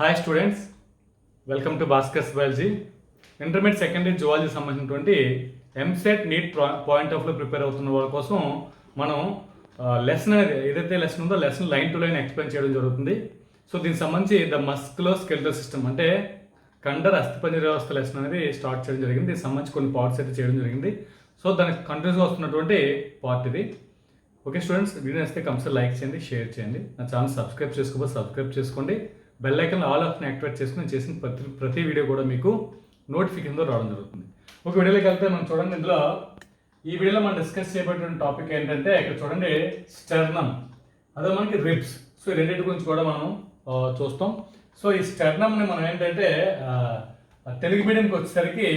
Hi students, welcome to Bhaskar's biology. Intermediate secondary zoology సంబంధించినటువంటి EAMCET neat point ఆఫ్లో prepare అవుతున్న వాళ్ళ కోసం మనం లెసన్ ఏదైతే లెసన్ ఉందో lesson line to line explain చేయడం జరుగుతుంది. సో దీనికి సంబంధించి ద మస్కులోస్కెలిటల్ సిస్టమ్ అంటే కండర అస్థిపంజర వ్యవస్థ లెసన్ అనేది స్టార్ట్ చేయడం జరిగింది. దీనికి సంబంధించి కొన్ని పార్ట్స్ అయితే చేయడం జరిగింది. సో దానికి కంటిన్యూస్గా వస్తున్నటువంటి పార్ట్ ఇది. ఓకే స్టూడెంట్స్, వీడియో నచ్చితే కంపల్సరీ లైక్ చేయండి, షేర్ చేయండి. నా ఛానల్ సబ్స్క్రైబ్ చేసుకోకపోతే సబ్స్క్రైబ్ చేసుకోండి. బెల్ ఐకాన్ ఆల్ ఆఫ్ని యాక్టివేట్ చేసుకుని చేసిన ప్రతి వీడియో కూడా మీకు నోటిఫికేషన్తో రావడం జరుగుతుంది. ఒక వీడియోలోకి వెళ్తే మనం చూడండి, ఈ వీడియోలో మనం డిస్కస్ చేయబడిన టాపిక్ ఏంటంటే ఇక్కడ చూడండి స్టెర్నమ్, అదే మనకి రిబ్స్. సో ఈ రెండింటి గురించి కూడా మనం చూస్తాం. సో ఈ స్టెర్నమ్ని మనం ఏంటంటే తెలుగు మీడియంకి వచ్చేసరికి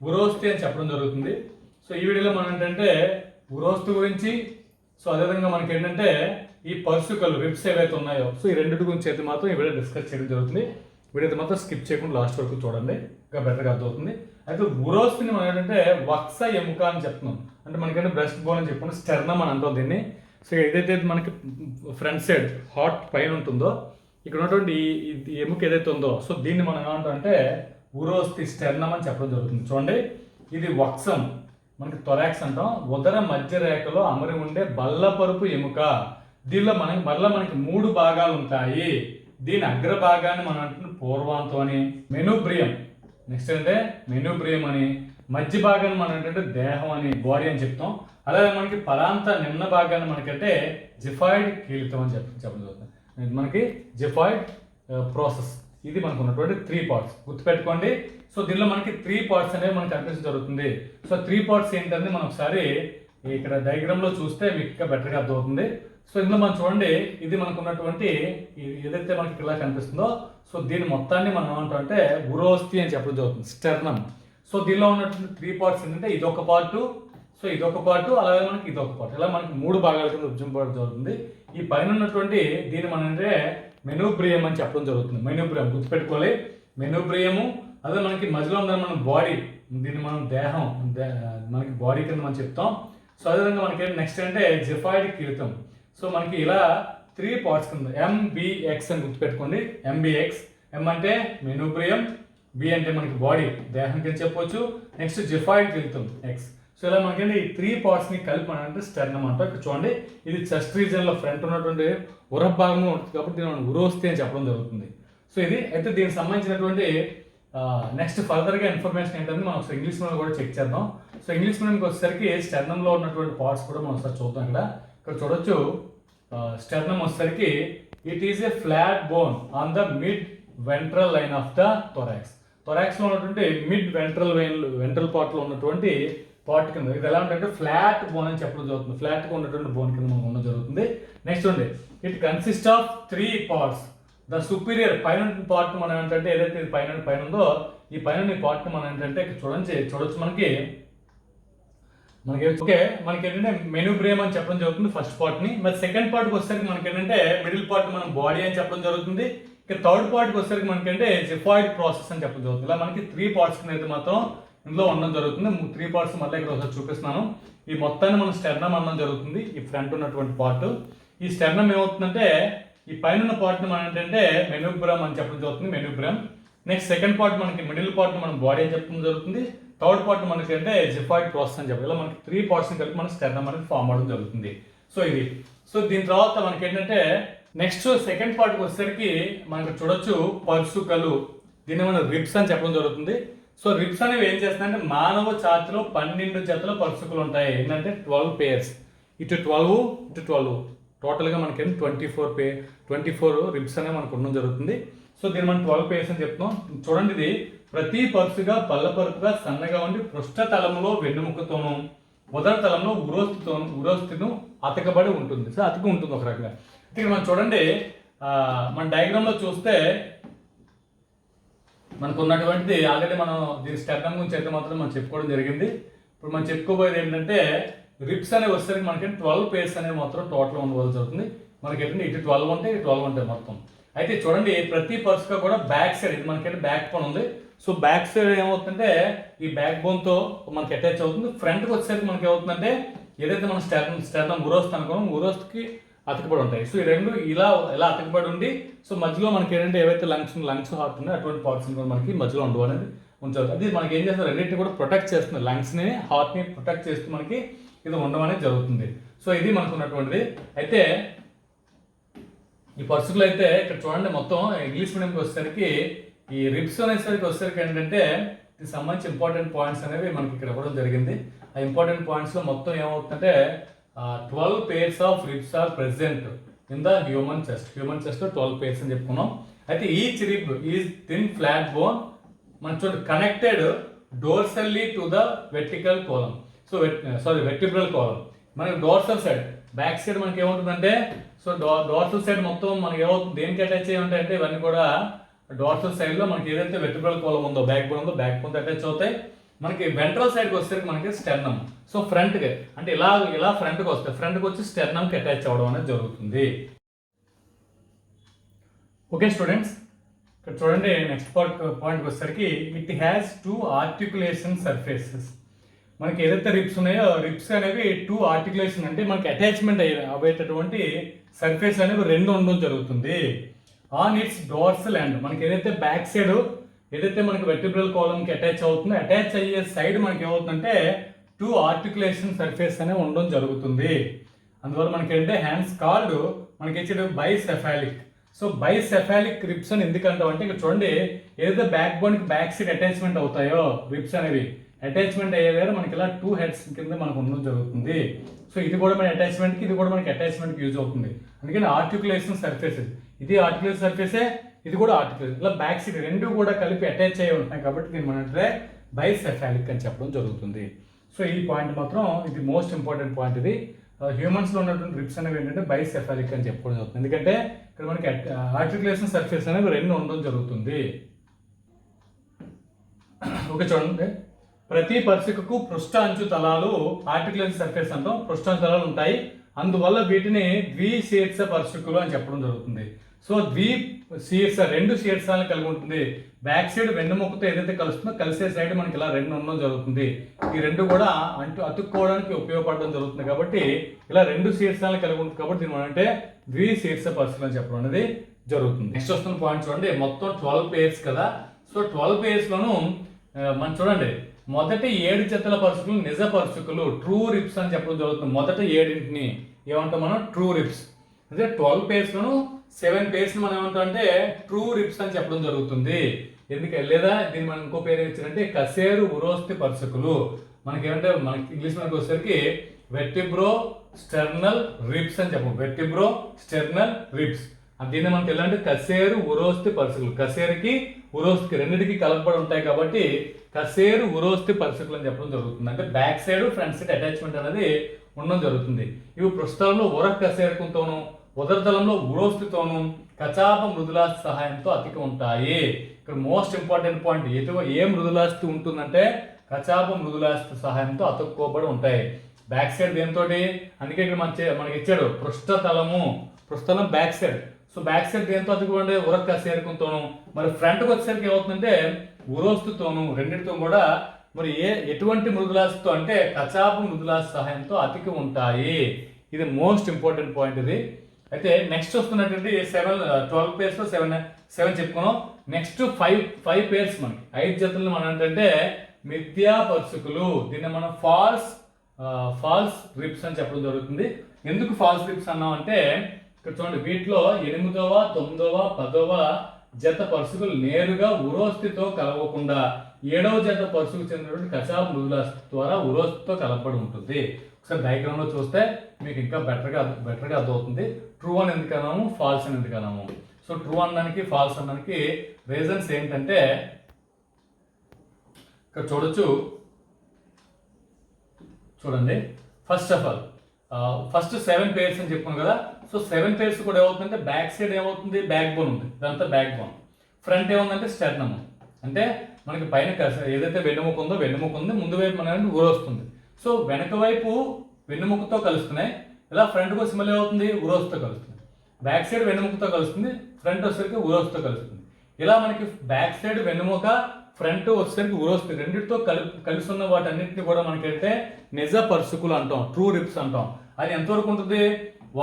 ఉరోస్తి అని చెప్పడం జరుగుతుంది. సో ఈ వీడియోలో మనం ఏంటంటే ఉరోస్తి గురించి, సో అదేవిధంగా మనకి ఏంటంటే ఈ పర్సుకలు రిబ్స్ ఏవైతే ఉన్నాయో సో ఈ రెండింటి గురించి అయితే మాత్రం ఈ వీడియో డిస్కస్ చేయడం జరుగుతుంది. వీడియో అయితే మాత్రం స్కిప్ చేయకుండా లాస్ట్ వరకు చూడండి, ఇంకా బెటర్గా అర్థమవుతుంది. అయితే ఉరోస్తిని మనం ఏంటంటే వక్స ఎముక అని చెప్తున్నాం. అంటే మనకంటే బ్రెస్ట్ బోన్ అని చెప్పుకుంటే స్టెర్నమ్ అని అంటాం దీన్ని. సో ఏదైతే మనకి ఫ్రంట్ సైడ్ హార్ట్ పైన ఉంటుందో ఇక్కడ ఉన్నటువంటి ఈ ఎముక ఏదైతే ఉందో సో దీన్ని మనం ఏమంటాం అంటే ఉరోస్తి స్టెర్నమ్ అని చెప్పడం జరుగుతుంది. చూడండి, ఇది వక్సం, మనకి థొరాక్స్ అంటాం. ఉదర మధ్య రేఖలో అమరి ఉండే బల్లపరుపు ఎముక. దీనిలో మనకి 3 భాగాలు ఉంటాయి. దీని అగ్రభాగాన్ని మనం అంటున్న పూర్వాంతం అని, మెనుబ్రియం, నెక్స్ట్ అంటే మెనుబ్రియం అని, మధ్య భాగాన్ని మనం ఏంటంటే దేహం అని, బాడీ అని చెప్తాం. అలాగే మనకి పరాంత నిమ్న భాగాన్ని మనకంటే జిఫాయిడ్ కీలితం అని చెప్పడం జరుగుతుంది. మనకి జిఫాయిడ్ ప్రాసెస్, ఇది మనకు ఉన్నటువంటి 3 పార్ట్స్ గుర్తుపెట్టుకోండి. సో దీనిలో మనకి 3 పార్ట్స్ అనేవి మనకి కనిపించడం జరుగుతుంది. సో 3 పార్ట్స్ ఏంటంటే మనం ఒకసారి ఇక్కడ డయాగ్రామ్లో చూస్తే మీకు ఇంకా బెటర్గా అర్థమవుతుంది. సో ఇందులో మనం చూడండి, ఇది మనకు ఉన్నటువంటి ఏదైతే మనకి ఇలా కనిపిస్తుందో సో దీని మొత్తాన్ని మనం ఏమంటాం అంటే ఉరోస్తి అని చెప్పడం జరుగుతుంది, స్టెర్నమ్. సో దీనిలో ఉన్నటువంటి 3 పార్ట్స్ ఏంటంటే ఇదొక పార్టు, సో ఇదొక పార్టు, అలాగే మనకి ఇదొక పార్ట్, ఇలా మనకి 3 భాగాల కింద విభజింపబడడం జరుగుతుంది. ఈ పైన ఉన్నటువంటి దీన్ని మనం అంటే మెనుబ్రియం అని చెప్పడం జరుగుతుంది. మెనుబ్రియం గుర్తుపెట్టుకోవాలి, మెనుబ్రియము. అదే మనకి మధ్యలో ఉందని మనం బాడీ, దీన్ని మనం దేహం, మనకి బాడీ కింద మనం చెప్తాం. సో అదేవిధంగా మనకి నెక్స్ట్ అంటే జిఫాయిడ్ కీలితం. సో మనకి ఇలా 3 పార్ట్స్ కింద ఎంబిఎక్స్ అని గుర్తుపెట్టుకోండి. ఎంబిఎక్స్, ఎం అంటే మెనుబ్రియం, బి అంటే మనకి బాడీ దేహం కింద చెప్పవచ్చు, నెక్స్ట్ జిఫాయిడ్ కీలితం ఎక్స్. సో ఇలా మనకి ఈ 3 పార్ట్స్ని కలిపి మనం అంటే స్టెర్నమ్ అంటాం. ఇక్కడ చూడండి, ఇది చెస్ట్ రీజన్లో ఫ్రంట్ ఉన్నటువంటి ఉరభాగంలో ఉంటుంది కాబట్టి దీన్ని మనం ఉరోస్తి అని చెప్పడం జరుగుతుంది. సో ఇది అయితే దీనికి సంబంధించినటువంటి నెక్స్ట్ ఫర్దర్గా ఇన్ఫర్మేషన్ ఏంటంటే మనం ఒకసారి ఇంగ్లీష్ మీడియం కూడా చెక్ చేద్దాం. సో ఇంగ్లీష్ మీడియంకి వచ్చేసరికి స్టెర్నంలో ఉన్నటువంటి పార్ట్స్ కూడా మనం ఒకసారి చూద్దాం. ఇక్కడ చూడొచ్చు, స్టెర్నమ్ వచ్చేసరికి it is a flat bone on the mid ventral line of the thorax. థొరాక్స్లో ఉన్నటువంటి మిడ్ వెంట్రల్ పార్ట్లో ఉన్నటువంటి పార్ట్ కింద ఇది ఎలా ఉంటుందంటే ఫ్లాట్ బోన్ అని చెప్పడం జరుగుతుంది. ఫ్లాట్గా ఉన్నటువంటి బోన్ కింద మనకు ఉండడం జరుగుతుంది. నెక్స్ట్ ఉంది, it consist of 3 parts. The superior పైన పార్ట్ మనం ఏంటంటే ఏదైతే పైన ఉందో ఈ పైన పార్ట్ మనం ఏంటంటే చూడొచ్చు మనకి ఓకే మనకి ఏంటంటే మెనుబ్రియం అని చెప్పడం జరుగుతుంది ఫస్ట్ పార్ట్ని. మరి సెకండ్ పార్ట్కి వచ్చేసరికి మనకి ఏంటంటే మిడిల్ పార్ట్ మనం బాడీ అని చెప్పడం జరుగుతుంది. ఇక థర్డ్ పార్ట్కి వచ్చేసరికి మనకి అంటే జిఫాయిడ్ ప్రాసెస్ అని చెప్పడం జరుగుతుంది. ఇలా మనకి 3 పార్ట్స్ కింద అయితే మాత్రం ఇందులో ఉండడం జరుగుతుంది. 3 పార్ట్స్ మళ్ళీ ఇక్కడ ఒకసారి చూపిస్తున్నాను. ఈ మొత్తాన్ని మనం స్టెర్నమ్ అనడం జరుగుతుంది. ఈ ఫ్రంట్ ఉన్నటువంటి పార్ట్, ఈ స్టెర్నమ్ ఏమవుతుందంటే ఈ పైన ఉన్న పార్ట్ని మనం ఏంటంటే మెనుబ్రియం అని చెప్పడం జరుగుతుంది, మెనుబ్రియం. నెక్స్ట్ సెకండ్ పార్ట్ మనకి మిడిల్ పార్ట్ మనం బాడీ అని చెప్పడం జరుగుతుంది. థర్డ్ పార్ట్ మనకి అంటే జిఫాయిడ్ ప్రాసెస్ అని చెప్పాలి. ఇలా మనకి 3 పార్ట్స్ని కలిపి మన స్టెర్నమ్ అనేది ఫామ్ అవడం జరుగుతుంది. సో ఇది. సో దీని తర్వాత మనకి ఏంటంటే నెక్స్ట్ సెకండ్ పార్ట్కి వచ్చేసరికి మనకి చూడొచ్చు పర్సుకలు, దీన్ని మనం రిబ్స్ అని చెప్పడం జరుగుతుంది. సో రిబ్స్ అనేవి ఏం చేస్తున్నాయంటే మానవ ఛాతిలో 12 జతల పర్సుకలు ఉంటాయి. ఏంటంటే 12 పేర్స్, ఇటు 12 ఇటు 12, టోటల్గా మనకి 24 రిబ్స్ అనేవి మనకు ఉండడం జరుగుతుంది. సో దీన్ని మనం 12 పేర్స్ అని చెప్తున్నాం. చూడండి, ఇది ప్రతి పరుసుగా పల్లపరుపుగా సన్నగా ఉండి పృష్ఠతలంలో వెన్నుముకతోనూ ఉదర తలంలో ఉరోస్తిను అతకబడి ఉంటుంది. సో అతికి ఉంటుంది ఒక రకంగా. ఇక్కడ మనం చూడండి, మన డయాగ్రామ్లో చూస్తే మనకు ఉన్నటువంటిది ఆల్రెడీ మనం దీని స్టెర్నమ్ గురించి అయితే మాత్రం మనం చెప్పుకోవడం జరిగింది. ఇప్పుడు మనం చెప్పుకోబోయేది ఏంటంటే రిబ్స్ అనేవి వచ్చేసరికి మనకి 12 పేర్స్ అనేవి మాత్రం టోటల్ ఉండవలసి జరుగుతుంది. మనకి ఏంటంటే ఇటు 12 ఉంటాయి, ఇటు 12 ఉంటాయి మొత్తం. అయితే చూడండి, ప్రతి పర్సుగా కూడా బ్యాక్ సైడ్, ఇది మనకి బ్యాక్ బోన్ ఉంది. సో బ్యాక్ సైడ్ ఏమవుతుందంటే ఈ బ్యాక్ బోన్తో మనకి అటాచ్ అవుతుంది. ఫ్రంట్కి వచ్చేసరికి మనకి ఏమవుతుందంటే ఏదైతే మనం స్టెర్నమ్ ఉరోస్తి అనుకున్నాం, ఉరోస్తికి అతకబడి ఉంటాయి. సో ఈ రెండు ఇలా అతకబడి ఉండి సో మధ్యలో మనకి ఏంటంటే ఏవైతే లంగ్స్ హార్ట్ ఉన్నాయో అటువంటి పార్ట్స్ కూడా మనకి మధ్యలో ఉండవు అనేది ఉంచాలి. అది మనకి ఏం చేస్తుంది, రెండింటిని కూడా ప్రొటెక్ట్ చేస్తుంది, లంగ్స్ని హార్ట్ని ప్రొటెక్ట్ చేస్తూ మనకి ఇది ఉండడం అనేది జరుగుతుంది. సో ఇది మనకు ఉన్నటువంటిది. అయితే ఈ పర్సుకులు అయితే ఇక్కడ చూడండి, మొత్తం ఇంగ్లీష్ మీడియంకి వచ్చేసరికి ఈ రిబ్స్ వచ్చేసరికి ఏంటంటే దీనికి సంబంధించి ఇంపార్టెంట్ పాయింట్స్ అనేవి మనకి ఇక్కడ ఇవ్వడం జరిగింది. ఆ ఇంపార్టెంట్ పాయింట్స్లో మొత్తం ఏమవుతుందంటే 12 pairs of ribs are present in the human chest. Human chest 12 pairs అని చెప్పుకున్నాం. అయితే each rib is thin flat bone మనం చూడండి connected dorsally to the vertical column. So vertebral column. మనకి డోర్సల్ సైడ్ బ్యాక్ సైడ్ మనకి ఏముంటుందంటే so dorsal side మొత్తం మనకి ఏమవుతుంది, దేనికి అటాచ్ అయ్యి ఉంటాయంటే ఇవన్నీ కూడా డోర్సల్ సైడ్లో మనకి ఏదైతే వెర్టిబ్రల్ కోలం ఉందో, బ్యాక్ బోన్ ఉందో, బ్యాక్ బోన్తో అటాచ్ అవుతాయి. మనకి వెంట్రల్ సైడ్కి వచ్చేసరికి మనకి స్టెర్నమ్. సో ఫ్రంట్కి అంటే ఇలా ఫ్రంట్కి వస్తాయి, ఫ్రంట్కి వచ్చి స్టెర్నమ్కి అటాచ్ అవ్వడం అనేది జరుగుతుంది. ఓకే స్టూడెంట్స్, ఇక్కడ చూడండి నెక్స్ట్ పాయింట్కి వచ్చేసరికి ఇట్ హ్యాస్ 2 ఆర్టికులేషన్ సర్ఫేసెస్. మనకి ఏదైతే రిబ్స్ ఉన్నాయో రిబ్స్ అనేవి 2 ఆర్టికులేషన్ అంటే మనకి అటాచ్మెంట్ అయ్యేటటువంటి సర్ఫేస్ అనేవి 2 ఉండడం జరుగుతుంది. ఆన్ ఇట్స్ డోర్సల్ ఎండ్ మనకి ఏదైతే బ్యాక్ సైడ్ ఏదైతే మనకి వెర్టిబ్రల్ కాలంకి అటాచ్ అవుతుందో అటాచ్ అయ్యే సైడ్ మనకి ఏమవుతుందంటే 2 ఆర్టికులేషన్ సర్ఫేస్ అనేవి ఉండడం జరుగుతుంది. అందువల్ల మనకి ఏంటంటే హ్యాండ్స్ కాల్డ్ మనకి ఇచ్చేది బైసెఫాలిక్. సో బైసెఫాలిక్ రిబ్స్ అని ఎందుకంటాం అంటే ఇక్కడ చూడండి ఏదైతే బ్యాక్ బోన్కి బ్యాక్ సైడ్ అటాచ్మెంట్ అవుతాయో రిబ్స్ అనేవి అటాచ్మెంట్ అయ్యేవారు మనకి ఇలా 2 హెడ్స్ కింద మనకు ఉండడం జరుగుతుంది. సో ఇది కూడా మన అటాచ్మెంట్కి, ఇది కూడా మనకి అటాచ్మెంట్కి యూజ్ అవుతుంది. అందుకని ఆర్టికులేషన్ సర్ఫేసెస్, ఇది ఆర్టికులేషన్ సర్ఫేసే, ఇది కూడా ఆర్టికులేషన్, ఇలా బ్యాక్ సైడ్ 2 కూడా కలిపి అటాచ్ అయ్యి ఉంటాయి కాబట్టి దీన్ని మనం అంటే బైసెఫాలిక్ అని చెప్పడం జరుగుతుంది. సో ఈ పాయింట్ మాత్రం ఇది మోస్ట్ ఇంపార్టెంట్ పాయింట్. ఇది హ్యూమన్స్లో ఉన్నటువంటి రిబ్స్ అనేవి ఏంటంటే బైసెఫాలిక్ అని చెప్పుకోవడం జరుగుతుంది. ఎందుకంటే ఇక్కడ మనకి ఆర్టికులేషన్ సర్ఫేస్ అనేవి 2 ఉండడం జరుగుతుంది. ఓకే చూడండి, ప్రతి పర్సికకు పృష్ఠ అంచు తలాలు ఆర్టికులేషన్ సర్ఫేస్ అంటాం, పృష్ఠ అంచు తలాలు ఉంటాయి. అందువల్ల వీటిని ద్విశీర్ష పర్సికులు అని చెప్పడం జరుగుతుంది. సో ద్విశీర్ష 2 శీర్షాలను కలిగి ఉంటుంది. బ్యాక్ సైడ్ వెన్నుముక్కతో ఏదైతే కలుస్తుందో కలిసే సైడ్ మనకి ఇలా 2 ఉండడం జరుగుతుంది. ఈ 2 కూడా అతుక్కోవడానికి ఉపయోగపడడం జరుగుతుంది కాబట్టి ఇలా 2 శీర్షాలను కలిగి ఉంటుంది కాబట్టి దీని అంటే ద్విశీర్ష పర్సికులు అని చెప్పడం అనేది జరుగుతుంది. నెక్స్ట్ వస్తున్న పాయింట్ చూడండి, మొత్తం 12 pairs కదా. సో 12 pairsలోను మనం చూడండి మొదటి 7 జతల పర్సుకులు నిజ పర్సుకులు ట్రూ రిబ్స్ అని చెప్పడం జరుగుతుంది. మొదట 7ని ఏమంటాం మనం ట్రూ రిబ్స్. అంటే 12 pairsలోను 7 pairs మనం ఏమంటాం అంటే ట్రూ రిబ్స్ అని చెప్పడం జరుగుతుంది. లేదా దీన్ని మనం ఇంకో పేరు ఇచ్చారంటే కసేరు ఉరోస్తి పర్సుకులు. మనకి ఏమంటే మనకి ఇంగ్లీష్ మనకి వచ్చేసరికి వెర్టిబ్రో స్టెర్నల్ రిబ్స్ అని చెప్పం. వెర్టిబ్రో స్టెర్నల్ రిబ్స్ దీన్ని మనకి ఎలా అంటే కసేరు ఉరోస్తి పర్సుకులు. కసేరుకి ఉరోస్తికి రెండింటికి కలపబడి ఉంటాయి కాబట్టి కసేరు ఉరోస్తి పర్సుకులు అని చెప్పడం జరుగుతుంది. అంటే back side front side attachment అనేది ఉండడం జరుగుతుంది. ఇవి పృష్ఠంలో ఉర కసేరుకుతోనూ ఉదరతలంలో ఉరోస్తితోనూ కచాప మృదులాస్తి సహాయంతో అతికి ఉంటాయి. ఇక్కడ మోస్ట్ ఇంపార్టెంట్ పాయింట్, ఏ మృదులాస్తి ఉంటుందంటే కచాప మృదులాస్తి సహాయంతో అతుక్కోబడి ఉంటాయి. బ్యాక్ సైడ్ దేంతో, అందుకే ఇక్కడ మనకి ఇచ్చాడు పృష్ఠతలం back side. So back side దేంతో అతుక్కోబడి ఉర కసేరుకుతోనూ, మరి ఫ్రంట్కి వచ్చేసరికి ఏమవుతుందంటే ఉరోస్తుతోనూ, రెండింటితో కూడా మరి ఎటువంటి మృదులాస్తితో అంటే కచాప మృదులాస్తి సహాయంతో అతికి ఉంటాయి. ఇది మోస్ట్ ఇంపార్టెంట్ పాయింట్ ఇది. అయితే నెక్స్ట్ వస్తున్నటువంటి 12 pairs లో 7 చెప్పుకున్నాం. నెక్స్ట్ 5 pairs మనకి 5 జతలు మనం ఏంటంటే మిథ్యా పర్సుకులు. దీన్ని మనం ఫాల్స్ రిబ్స్ అని చెప్పడం జరుగుతుంది. ఎందుకు ఫాల్స్ రిబ్స్ అన్నాం అంటే ఇక్కడ చూడండి వీటిలో 8వ 9వ 10వ జత పర్సుకులు నేరుగా ఉరోస్తితో కలవకుండా 7వ జత పర్సుకు చెందినటువంటి కచాప మృదులాస్తి ద్వారా ఉరోస్తితో కలపబడి ఉంటుంది. ఒకసారి డయాగ్రామ్ లో చూస్తే మీకు ఇంకా బెటర్గా అర్థమవుతుంది. ట్రూ అని ఎందుకు అన్నాము, ఫాల్స్ అని ఎందుకు అన్నాము. సో ట్రూ అనడానికి ఫాల్స్ అనడానికి రీజన్స్ ఏంటంటే ఇక్కడ చూడండి first of all first 7 pairs అని చెప్పుకున్నాం కదా. సో 7 pairs కూడా ఏమవుతుందంటే బ్యాక్ సైడ్ ఏమవుతుంది, బ్యాక్ బోన్ ఉంది, ఇదంతా బ్యాక్ బోన్. ఫ్రంట్ ఏముందంటే స్టెర్నమ్. అంటే మనకి పైన ఏదైతే వెన్నుముక ఉంది, ముందు వైపు మనకి ఉరోస్తుంది. సో వెనక వైపు వెన్నుముకతో కలుస్తున్నాయి, ఇలా ఫ్రంట్కి వచ్చి మళ్ళీ ఏమవుతుంది ఉరోస్తో కలుస్తుంది. బ్యాక్ సైడ్ వెన్నుముకతో కలుస్తుంది, ఫ్రంట్ వచ్చేసరికి ఉరోస్తో కలుస్తుంది. ఇలా మనకి బ్యాక్ సైడ్ వెన్నుముక, ఫ్రంట్ వచ్చేసరికి ఉరోస్తి, రెండింటితో కలిసి ఉన్న వాటన్నిటిని కూడా మనకి అంటే నిజ పర్సుకులు అంటాం, ట్రూ రిబ్స్ అంటాం. అది ఎంతవరకు ఉంటుంది,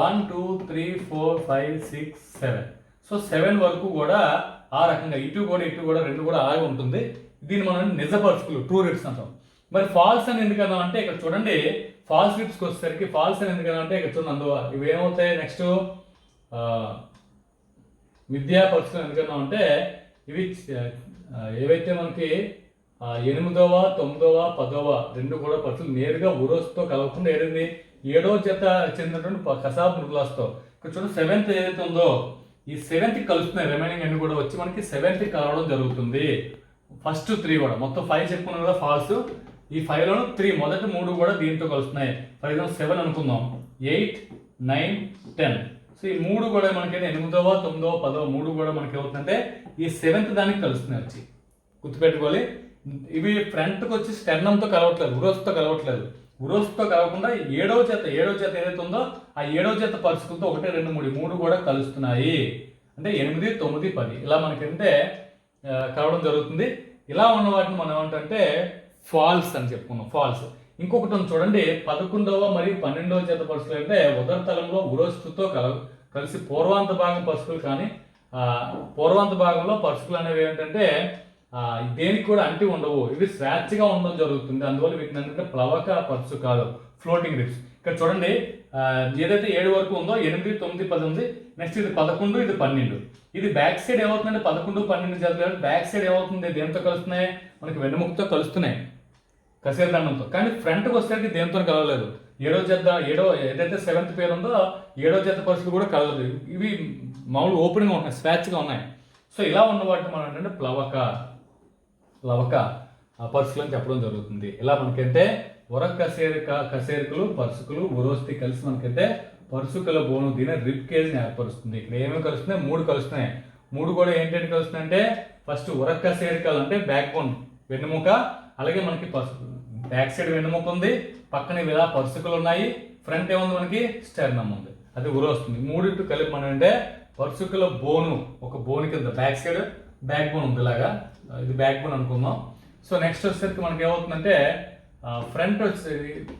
1 2 3 4 5 6 7. సో 7 వరకు కూడా ఆ రకంగా ఇటు కూడా రెండు కూడా అలాగే ఉంటుంది. దీన్ని మనం నిజ పరుచుకులు ట్రూ రిప్స్ అంటాం. మరి ఫాల్స్ అని ఎందుకన్నా అంటే ఇక్కడ చూడండి, ఫాల్స్ రిప్స్కి వచ్చేసరికి ఫాల్స్ అని ఎందుకన్నా అంటే ఇక్కడ చూడండి అందువ ఇవి ఏమవుతాయి. నెక్స్ట్ మిథ్యా పరుచుకులు ఎందుకన్నా అంటే ఇవి ఏవైతే మనకి 8వ 9వ 10వ రెండు కూడా పరుచులు నేరుగా ఉరోస్తో కలవకుండా ఏదైంది 7వ జత చెందినటువంటి కసాబ్ మృగులాస్తో ఇక్కడ చూడండి 7th ఏదైతే ఉందో ఈ 7th కలుస్తున్నాయి. రిమైనింగ్ అన్ని కూడా వచ్చి మనకి 7th కలవడం జరుగుతుంది. ఫస్ట్ 3 కూడా మొత్తం 5 చెప్పుకున్నాం కదా ఫాల్స్. ఈ 5లోను 3 మొదటి 3 కూడా దీంతో కలుస్తున్నాయి. ఫర్ ఎగ్జాంపుల్ 7 అనుకుందాం, 8 9 10. సో ఈ 3 కూడా మనకి 8వ 9వ 10వ 3 కూడా మనకి ఏమవుతుందంటే ఈ 7th దానికి కలుస్తున్నాయి. వచ్చి గుర్తుపెట్టుకోవాలి, ఇవి ఫ్రంట్కి వచ్చి స్టెర్నంతో కలవట్లేదు, ఉరోస్తో కలవట్లేదు. ఉరోస్తో కలవకుండా 7వ జత ఏదైతే ఉందో ఆ 7వ జత పరుచుకులతో 1 2 3 కూడా కలుస్తున్నాయి. అంటే 8 9 10 ఇలా మనకంటే కలవడం జరుగుతుంది. ఇలా ఉన్న వాటిని మనం ఏమంటే ఫాల్స్ అని చెప్పుకున్నాం. ఫాల్స్. ఇంకొకటి ఉంది చూడండి, 11వ మరియు 12వ జత పరుచుకులు అంటే ఉదరతలంలో ఉరోస్తుతో కలిసి పూర్వాంత భాగం పరుచుకులు. కానీ పూర్వాంత భాగంలో పరుచుకులు అనేవి ఏంటంటే దేనికి కూడా అంటి ఉండవు, ఇవి స్వేచ్ఛగా ఉండడం జరుగుతుంది. అందువల్ల వీటిని ఏంటంటే ప్లవక పరుచు కాదు, ఫ్లోటింగ్ రిప్స్. ఇక్కడ చూడండి ఏదైతే 7 వరకు ఉందో 8 9 10 ఉంది. నెక్స్ట్ ఇది 11 ఇది 12. ఇది బ్యాక్ సైడ్ ఏమవుతుందంటే 11 12 జతలు బ్యాక్ సైడ్ ఏమవుతుంది, దేంతో కలుస్తున్నాయి మనకి వెన్నుముకతో కలుస్తున్నాయి, కసేరు దండంతో. కానీ ఫ్రంట్కి వచ్చేసరికి దేంతో కలవలేదు. 7వ జత ఏదైతే 7th పేరు ఉందో 7వ జత పరుచులు కూడా కలవలేదు. ఇవి మామూలు ఓపెన్గా ఉన్నాయి, స్వేచ్ఛగా ఉన్నాయి. సో ఇలా ఉన్న వాటిని మనం ఏంటంటే ప్లవక పరుచులు అని చెప్పడం జరుగుతుంది. ఇలా మనకంటే కసేరికలు పరుచుకులు ఉరోస్తి కలిసి మనకంటే పరుచుకల బోను దీని రిప్ కేజ్ని ఏర్పరుస్తుంది. ఇక్కడ ఏమేమి కలుస్తున్నాయి, 3 కలుస్తున్నాయి. 3 కూడా ఏంటంటే కలుస్తున్నాయి అంటే ఫస్ట్ కసేరికలు అంటే బ్యాక్ బోన్ వెన్నుముక, అలాగే మనకి బ్యాక్ సైడ్ వెన్నుముక ఉంది, పక్కన ఇలా పరుచుకలు ఉన్నాయి, ఫ్రంట్ ఏముంది మనకి స్టెర్నమ్ ఉంది, అది ఉరోస్తుంది. 3 కలిపి మనం అంటే పరుచుకల బోను ఒక బోన్ కింద బ్యాక్ సైడ్ బ్యాక్ బోన్ ఉంది, ఇలాగా ఇది బ్యాక్ బోన్ అనుకుందాం. సో నెక్స్ట్ వచ్చేసరికి మనకి ఏమవుతుందంటే ఫ్రంట్ వచ్చి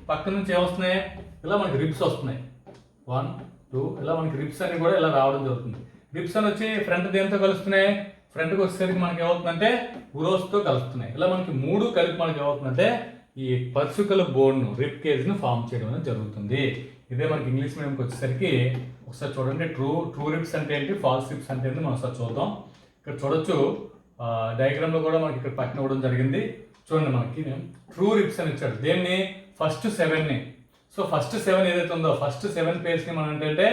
పక్క నుంచి ఏమొస్తున్నాయి ఇలా మనకి రిప్స్ వస్తున్నాయి. 1 2 ఇలా మనకి రిప్స్ అని కూడా ఇలా రావడం జరుగుతుంది. రిప్స్ అని వచ్చి ఫ్రంట్ దేంతో కలుస్తున్నాయి, ఫ్రంట్కి వచ్చేసరికి మనకి ఏమవుతుందంటే ఉరోస్తో కలుస్తున్నాయి. ఇలా మనకి 3 కలిపి మనకి ఏమవుతుందంటే ఈ పర్సుకల బోన్ను రిప్ కేజ్ను ఫామ్ చేయడం అనేది జరుగుతుంది. ఇదే మనకి ఇంగ్లీష్ మీడియంకి వచ్చేసరికి ఒకసారి చూడండి, ట్రూ రిప్స్ అంటే ఏంటి, ఫాల్స్ రిప్స్ అంటే ఏంటి మనం ఒకసారి చూద్దాం. ఇక్కడ చూడొచ్చు డయాగ్రామ్లో కూడా మనకి ఇక్కడ పక్కన ఇవ్వడం జరిగింది. చూడండి మనకి ట్రూ రిప్స్ అని ఇచ్చాడు. దేన్ని ఫస్ట్ 7ని. సో ఫస్ట్ 7 ఏదైతే ఉందో ఫస్ట్ 7 పేర్స్ని మనం ఏంటంటే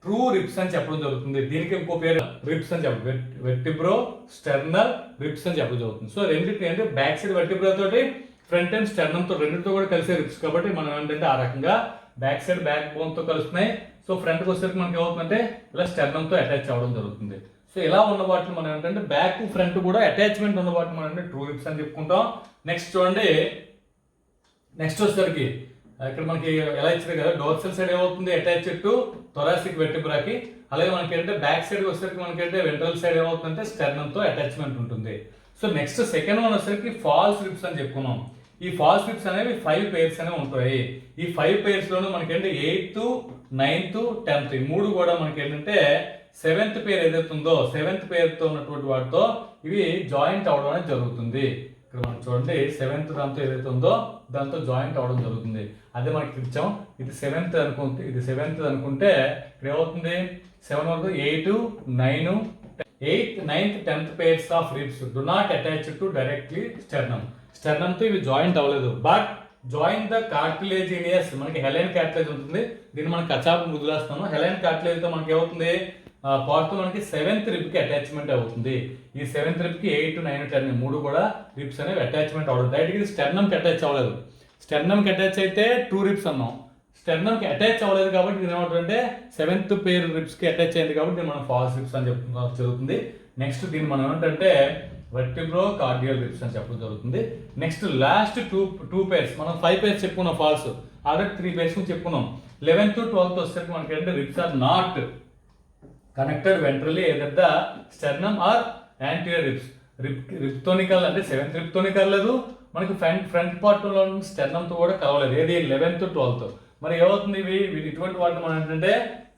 ట్రూ రిప్స్ అని చెప్పడం జరుగుతుంది. దీనికి ఇంకో పేరు రిప్స్ అని చెప్పడం, వెర్టిబ్రో స్టెర్నల్ రిప్స్ అని చెప్పడం జరుగుతుంది. సో రెండింటి అంటే బ్యాక్ సైడ్ వెర్టిబ్రో తోటి ఫ్రంట్ అండ్ స్టెర్నంతో రెండింటితో కూడా కలిసే రిప్స్ కాబట్టి మనం ఏంటంటే ఆ రకంగా బ్యాక్ సైడ్ బ్యాక్ బోన్తో కలుస్తున్నాయి. సో ఫ్రంట్కి వచ్చేసరికి మనకి ఏమవుతుందంటే ఇలా స్టెర్నంతో అటాచ్ అవ్వడం జరుగుతుంది. సో ఇలా ఉన్న వాటిని మనం ఏంటంటే బ్యాక్ ఫ్రంట్ కూడా అటాచ్మెంట్ ఉన్న వాటిని మనం అంటే ట్రూ రిప్స్ అని చెప్పుకుంటాం. నెక్స్ట్ చూడండి, నెక్స్ట్ వచ్చేసరికి ఇక్కడ మనకి ఎలా ఇచ్చారు కదా, డోర్సల్ సైడ్ ఏమవుతుంది అటాచ్డ్ టు థొరాసిక్ వెర్టిబ్రాకి, అలాగే మనకి ఏంటంటే బ్యాక్ సైడ్ వచ్చేసరికి మనకి అంటే వెంట్రల్ సైడ్ ఏమవుతుందంటే స్టెర్నంతో అటాచ్మెంట్ ఉంటుంది. సో నెక్స్ట్ సెకండ్ వన్ వచ్చేసరికి ఫాల్స్ రిప్స్ అని చెప్పుకున్నాం. ఈ ఫాల్స్ రిప్స్ అనేవి 5 పేర్స్ అనేవి ఉంటాయి. ఈ 5 పేర్స్లోనూ మనకి ఏంటంటే 8th 9th 10th 3 కూడా మనకి ఏంటంటే 7th పేరు ఏదైతే ఉందో 7th పేరుతో ఉన్నటువంటి వాటితో ఇవి జాయింట్ అవడం అనేది జరుగుతుంది. ఇక్కడ మనం చూడండి 7th దాంతో ఏదైతే ఉందో దాంతో జాయింట్ అవడం జరుగుతుంది. అదే మనకి ఇచ్చాం, ఇది 7th అనుకుంటే ఇది 7th అనుకుంటే ఇక్కడ ఏమవుతుంది 7 వరకు 8 9 8th 9th 10th pairs of ribs do not attach to directly sternum. Sternum తో ఇవి జాయింట్ అవ్వలేదు, బట్ జాయిన్ ద కార్టిలేజినియస్ మనకి హెలైన్ కార్టిలేజ్ ఉంటుంది. దీన్ని మనం కచాపు ముద్దులేస్తాము. హెలైన్ కార్టిలేజ్ తో మనకి ఏమవుతుంది పార్ట్ మనకి 7th రిబ్ కి అటాచ్మెంట్ అవుతుంది. ఈ 7th రిబ్ కి 8 9 10 3 కూడా రిబ్స్ అనేవి అటాచ్మెంట్ అవ్వదు. డైరెక్ట్ గా స్టెర్నమ్ కి అటాచ్ అవ్వలేదు. స్టెర్నమ్ కి అటాచ్ అయితే 2 రిబ్స్ అన్నాం. స్టెర్నమ్ కి అటాచ్ అవ్వలేదు కాబట్టి ఇది ఏమంటుందంటే 7th పేర్ రిబ్స్ కి అటాచ్ అయింది కాబట్టి దీన్ని మనం ఫాల్స్ రిబ్స్ అని చెప్పడం జరుగుతుంది. నెక్స్ట్ దీన్ని మనం ఏంటంటే వెర్టిబ్రో కార్డియల్ రిబ్స్ అని చెప్పడం జరుగుతుంది. నెక్స్ట్ లాస్ట్ టూ పేర్స్ మనం 5 పేర్స్ చెప్పుకున్నాం ఫాల్స్, ఆల్రెడీ 3 పేర్స్ చెప్పుకున్నాం. 11th 12th వచ్చేసరికి మనకి ఏంటంటే ribs are not connected ventrally either the sternum or anterior ribs. రిప్తోనికల్ అంటే 7th రిప్తోని కలలేదు, మనకి ఫ్రంట్ పార్ట్ లో స్టెర్నమ్ తో కూడా కలవలేదు. ఏది 11th 12th. మరి ఏమవుతుంది ఇటువంటి వాటిని మనం ఏంటంటే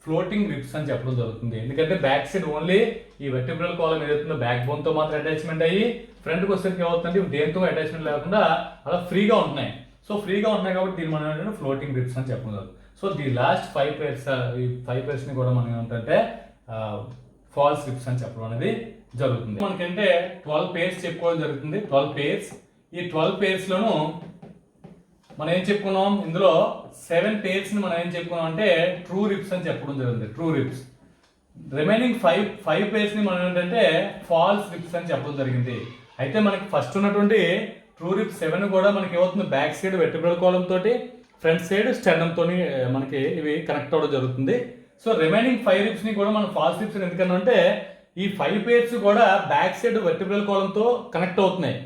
ఫ్లోటింగ్ రిబ్స్ అని చెప్పడం జరుగుతుంది. ఎందుకంటే బ్యాక్ సైడ్ ఓన్లీ ఈ వెర్టిబ్రల్ కాలం ఏదైతుందో బ్యాక్ బోన్ తో మాత్రం అటాచ్మెంట్ అయ్యి ఫ్రంట్కి వచ్చేసరికి ఏమవుతుంది దేంతో అటాచ్మెంట్ లేకుండా అలా ఫ్రీగా ఉంటున్నాయి. సో ఫ్రీగా ఉన్నాయి కాబట్టి దీన్ని మనం ఏంటంటే ఫ్లోటింగ్ రిబ్స్ అని చెప్పడం జరుగుతుంది. సో ది లాస్ట్ 5 pairs ఈ 5 pairs ని కూడా మనం ఏమంటే ఫాల్స్ రిబ్స్ అని చెప్పడం అనేది జరుగుతుంది. మనకంటే 12 pairs చెప్పుకోవడం జరుగుతుంది. 12 pairs. ఈ 12 pairs లోను మనం ఏం చెప్పుకున్నాం, ఇందులో 7 pairs ని మనం ఏం చెప్పుకున్నాం అంటే ట్రూ రిబ్స్ అని చెప్పడం జరుగుతుంది. True ribs. రిమైనింగ్ 5 pairs ని మనం ఏంటంటే ఫాల్స్ రిబ్స్ అని చెప్పడం జరిగింది. అయితే మనకి ఫస్ట్ ఉన్నటువంటి ట్రూ రిబ్స్ 7 కూడా మనకి ఏమవుతుంది బ్యాక్ సైడ్ వెర్టిబ్రల్ కాలం తోటి ఫ్రంట్ సైడ్ స్టెర్నమ్ తోని మనకి ఇవి కనెక్ట్ అవ్వడం జరుగుతుంది. సో రిమైనింగ్ 5 రిబ్స్ ని కూడా మనం ఫాల్స్ రిబ్స్ ఎందుకన్నా అంటే ఈ 5 pairs కూడా బ్యాక్ సైడ్ వెర్టిబ్రల్ కాలంతో కనెక్ట్ అవుతున్నాయి,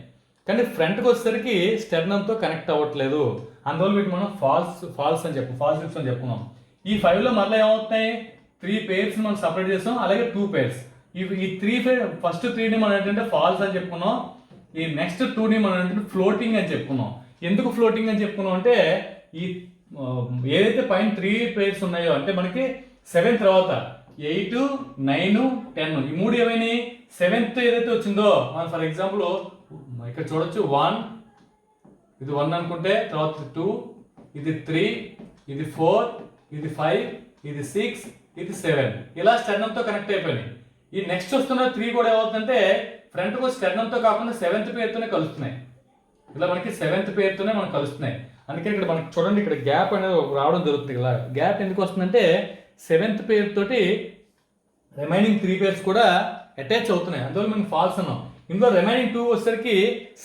కానీ ఫ్రంట్కి వచ్చేసరికి స్టెర్నమ్తో కనెక్ట్ అవ్వట్లేదు. అందువల్ల వీటి మనం ఫాల్స్ రిబ్స్ అని చెప్పుకున్నాం. ఈ 5లో మళ్ళీ ఏమవుతున్నాయి 3 pairs మనం సపరేట్ చేస్తాం, అలాగే 2 pairs. ఈ ఫస్ట్ 3ని మనం ఏంటంటే ఫాల్స్ అని చెప్పుకున్నాం. ఈ నెక్స్ట్ 2ని మనం ఏంటంటే ఫ్లోటింగ్ అని చెప్పుకున్నాం. ఎందుకు ఫ్లోటింగ్ అని చెప్పుకున్నాం అంటే ఈ ఏదైతే పైన 3 pairs ఉన్నాయో అంటే మనకి 7 తర్వాత 8, 9, 10 ఈ 3 ఏమైనా 7th ఏదైతే వచ్చిందో మనం ఫర్ ఎగ్జాంపుల్ ఇక్కడ చూడొచ్చు 1 ఇది 1 అనుకుంటే తర్వాత 2 ఇది 3 ఇది 4 ఇది 5 ఇది 6 ఇది 7 ఇలా స్టెర్నమ్తో కనెక్ట్ అయిపోయినాయి. ఈ నెక్స్ట్ వస్తున్న 3 కూడా ఏమవుతుందంటే ఫ్రంట్ కు స్టెర్నమ్తో కాకుండా 7th pairతోనే కలుస్తున్నాయి. ఇలా మనకి 7th pairతోనే మనకు కలుస్తున్నాయి. అందుకే ఇక్కడ మనకి చూడండి ఇక్కడ గ్యాప్ అనేది రావడం జరుగుతుంది. ఇలా గ్యాప్ ఎందుకు వస్తుందంటే 7th pair తోటి రిమైనింగ్ 3 pairs కూడా అటాచ్ అవుతున్నాయి, అందువల్ల మనం ఫాల్స్ అన్నాం. ఇందులో రిమైనింగ్ 2 వచ్చేసరికి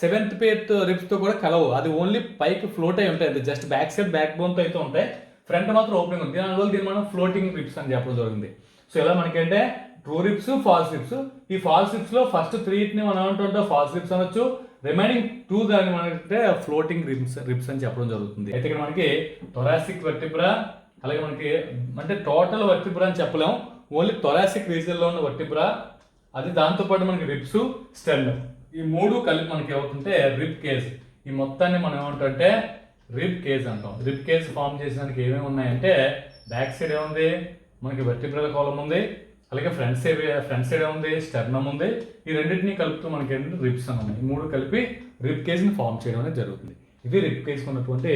7th pair రిబ్స్తో కూడా కలవు, అది ఓన్లీ పైకి ఫ్లోట్ అయి ఉంటాయి, అది జస్ట్ బ్యాక్ సైడ్ బ్యాక్ బోన్తో అయితే ఉంటాయి, ఫ్రంట్ మాత్రం ఓపెనింగ్ ఉంది. అందువల్ల దీన్ని మనం ఫ్లోటింగ్ రిబ్స్ అని చెప్పడం జరిగింది. సో ఇలా మనకంటే ట్రూ రిబ్స్ ఫాల్స్ రిబ్స్. ఈ ఫాల్స్ రిబ్స్ లో ఫస్ట్ 3ని మనం ఏమంటుంటే ఫాల్స్ రిబ్స్ అనొచ్చు, రిమైనింగ్ 2 దాన్ని మనకంటే ఫ్లోటింగ్ రిబ్స్ అని చెప్పడం జరుగుతుంది. అయితే ఇక్కడ మనకి థొరాసిక్ వెర్టిబ్రా అలాగే మనకి అంటే టోటల్ వెర్టిబ్రా అని చెప్పలేము, ఓన్లీ థొరాసిక్ రీజియన్ లో ఉన్న వెర్టిబ్రా అది, దాంతోపాటు మనకి రిబ్స్ స్టెర్నమ్ ఈ 3 కలిపి మనకి ఏమవుతుంటే రిబ్ కేజ్. ఈ మొత్తాన్ని మనం ఏమంటే రిబ్ కేజ్ అంటాం. రిబ్ కేజ్ ఫామ్ చేసేదానికి ఏమేమి ఉన్నాయంటే బ్యాక్ సైడ్ ఏముంది మనకి వెర్టిబ్రల్ కాలం ఉంది, అలాగే ఫ్రంట్ సైడ్ ఉంది స్టెర్నమ్ ఉంది. ఈ రెండింటిని కలుపుతూ మనకి ఏంటంటే రిబ్స్ అని ఉన్నాయి. ఈ 3 కలిపి రిబ్ కేజ్ని ఫామ్ చేయడం అనేది జరుగుతుంది. ఇది రిబ్ కేజ్కి ఉన్నటువంటి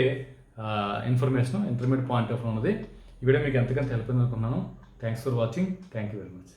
ఇన్ఫర్మేషన్ ఇంటర్మీడియట్ పాయింట్ ఆఫ్ ఉన్నది. ఈ వీడియో మీకు ఎంతకంత హెల్ప్ అయింది అనుకున్నాను. Thanks for watching. Thank you very much.